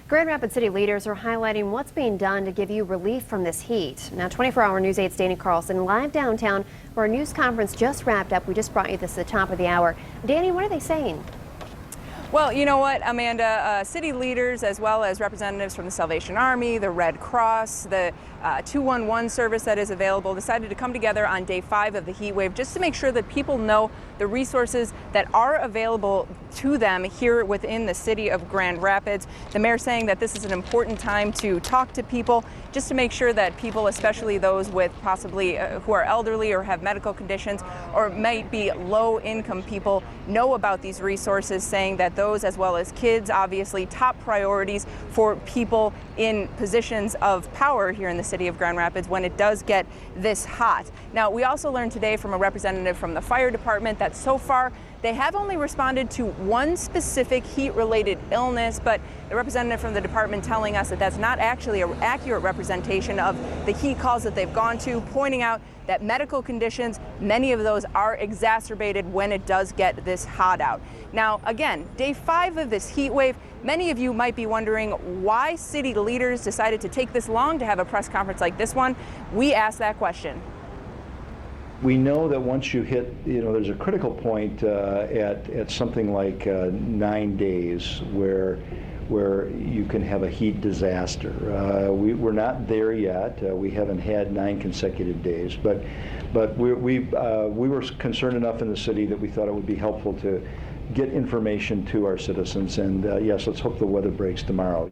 Grand Rapids City leaders are highlighting what's being done to give you relief from this heat. Now, 24-hour News 8's Danny Carlson live downtown where a news conference just wrapped up. We just brought you this at the top of the hour. Danny, what are they saying? Well, you know what, Amanda, city leaders as well as representatives from the Salvation Army, the Red Cross, the 211 service that is available decided to come together on day 5 of the heat wave just to make sure that people know the resources that are available to them here within the city of Grand Rapids. The mayor saying that this is an important time to talk to people just to make sure that people, especially those with possibly who are elderly or have medical conditions or might be low-income people, know about these resources, saying that those as well as kids, obviously top priorities for people in positions of power here in the city of Grand Rapids when it does get this hot. Now, we also learned today from a representative from the fire department that so far they have only responded to one specific heat-related illness, but the representative from the department telling us that that's not actually an accurate representation of the heat calls that they've gone to, pointing out that medical conditions, many of those are exacerbated when it does get this hot out. Now, again, day 5 of this heat wave, many of you might be wondering why city leaders decided to take this long to have a press conference like this one. We asked that question. We know that once you hit, there's a critical point at something like 9 days where you can have a heat disaster. We're not there yet. We haven't had 9 consecutive days, but we were concerned enough in the city that we thought it would be helpful to get information to our citizens. And yes, let's hope the weather breaks tomorrow.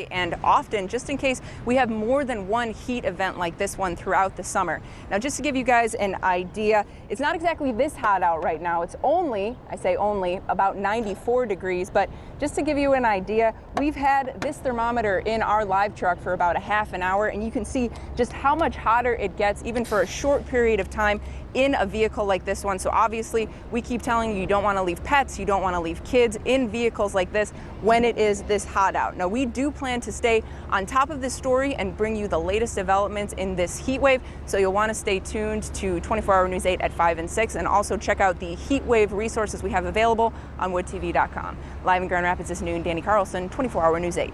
And often, just in case we have more than one heat event like this one throughout the summer. Now, just to give you guys an idea, it's not exactly this hot out right now. It's only, I say only, about 94 degrees, but just to give you an idea, we've had this thermometer in our live truck for about a half an hour, and you can see just how much hotter it gets even for a short period of time in a vehicle like this one. So obviously, we keep telling you don't want to leave pets, you don't want to leave kids in vehicles like this when it is this hot out. Now, we do plan to stay on top of this story and bring you the latest developments in this heat wave, so you'll want to stay tuned to 24-hour News 8 at 5 and 6, and also check out the heat wave resources we have available on woodtv.com. Live in Grand Rapids this noon, Danny Carlson, 24-hour News 8.